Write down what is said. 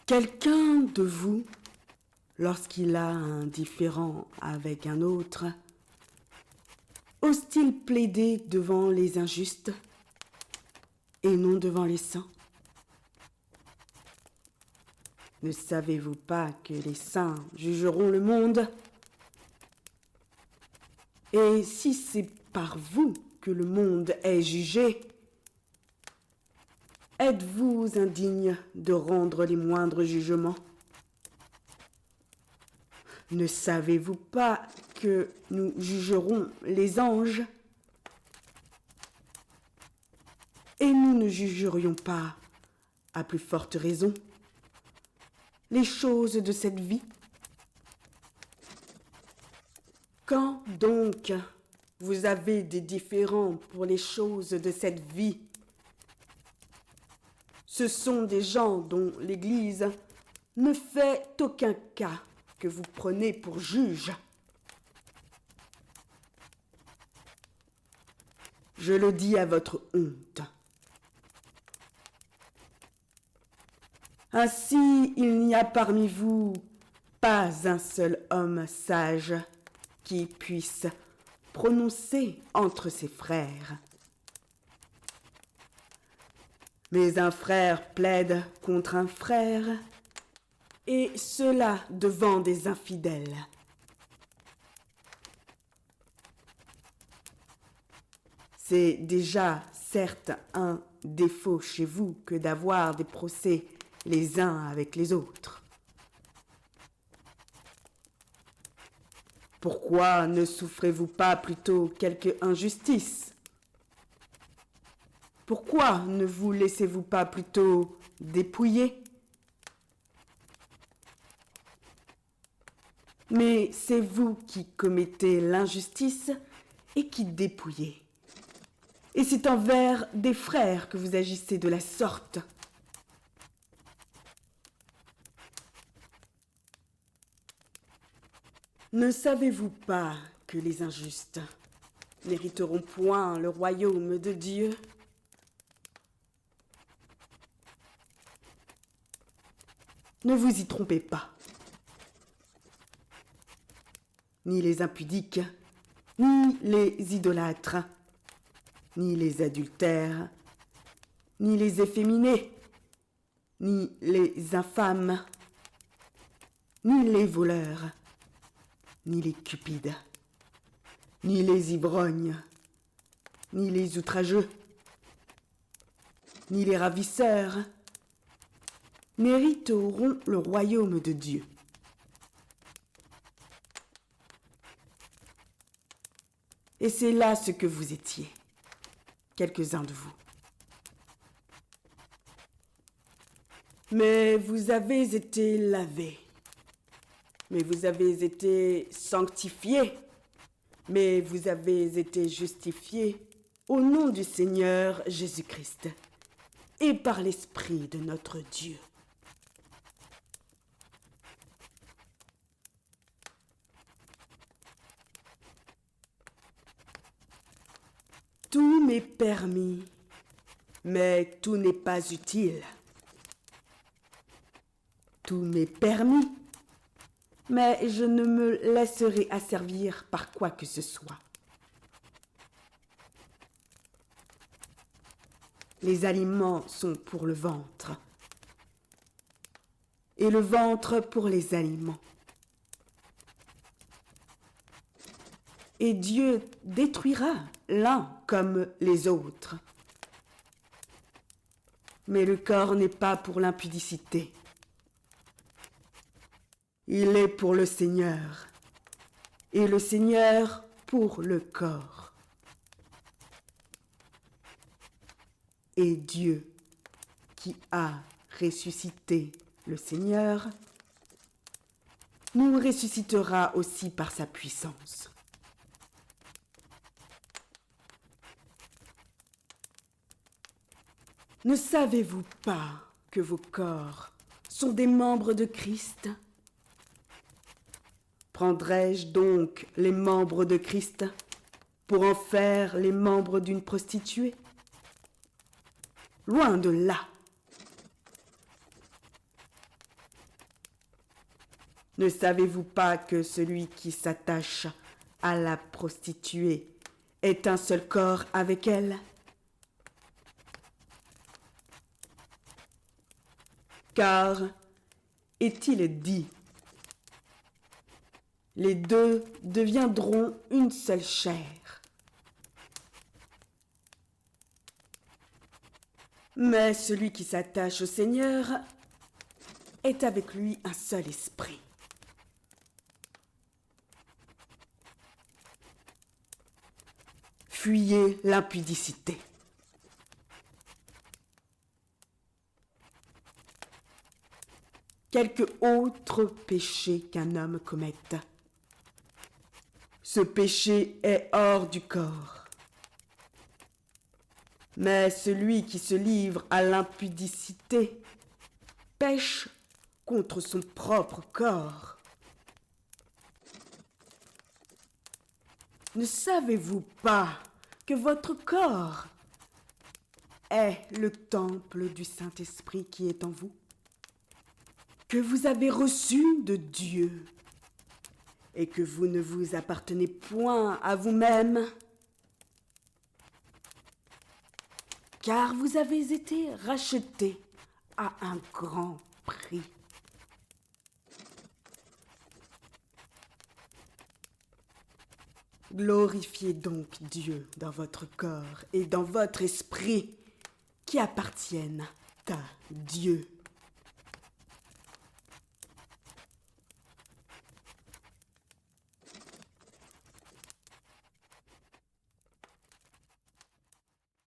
Quelqu'un de vous, lorsqu'il a un différend avec un autre, ose-t-il plaider devant les injustes et non devant les saints? Ne savez-vous pas que les saints jugeront le monde? Et si c'est par vous que le monde est jugé, êtes-vous indigne de rendre les moindres jugements? Ne savez-vous pas que nous jugerons les anges? Et nous ne jugerions pas, à plus forte raison, les choses de cette vie? Quand donc vous avez des différends pour les choses de cette vie, ce sont des gens dont l'Église ne fait aucun cas que vous prenez pour juges. Je le dis à votre honte. Ainsi, il n'y a parmi vous pas un seul homme sage qui puisse prononcer entre ses frères. Mais un frère plaide contre un frère, et cela devant des infidèles. C'est déjà certes un défaut chez vous que d'avoir des procès les uns avec les autres. Pourquoi ne souffrez-vous pas plutôt quelque injustice? Pourquoi ne vous laissez-vous pas plutôt dépouiller? Mais c'est vous qui commettez l'injustice et qui dépouillez. Et c'est envers des frères que vous agissez de la sorte. Ne savez-vous pas que les injustes n'hériteront point le royaume de Dieu? Ne vous y trompez pas. Ni les impudiques, ni les idolâtres, ni les adultères, ni les efféminés, ni les infâmes, ni les voleurs, ni les cupides, ni les ivrognes, ni les outrageux, ni les ravisseurs n'hériteront le royaume de Dieu. Et c'est là ce que vous étiez, quelques-uns de vous. Mais vous avez été lavés, mais vous avez été sanctifiés, mais vous avez été justifiés au nom du Seigneur Jésus-Christ et par l'Esprit de notre Dieu. Tout m'est permis, mais tout n'est pas utile. Tout m'est permis, mais je ne me laisserai asservir par quoi que ce soit. Les aliments sont pour le ventre, et le ventre pour les aliments. Et Dieu détruira l'un comme les autres. Mais le corps n'est pas pour l'impudicité. Il est pour le Seigneur, et le Seigneur pour le corps. Et Dieu, qui a ressuscité le Seigneur, nous ressuscitera aussi par sa puissance. Ne savez-vous pas que vos corps sont des membres de Christ? Prendrai-je donc les membres de Christ pour en faire les membres d'une prostituée? Loin de là. Ne savez-vous pas que celui qui s'attache à la prostituée est un seul corps avec elle? Car est-il dit, les deux deviendront une seule chair. Mais celui qui s'attache au Seigneur est avec lui un seul esprit. Fuyez l'impudicité. Quelque autre péché qu'un homme commette, ce péché est hors du corps. Mais celui qui se livre à l'impudicité pêche contre son propre corps. Ne savez-vous pas que votre corps est le temple du Saint-Esprit qui est en vous, que vous avez reçu de Dieu et que vous ne vous appartenez point à vous-même, car vous avez été rachetés à un grand prix. Glorifiez donc Dieu dans votre corps et dans votre esprit qui appartiennent à Dieu.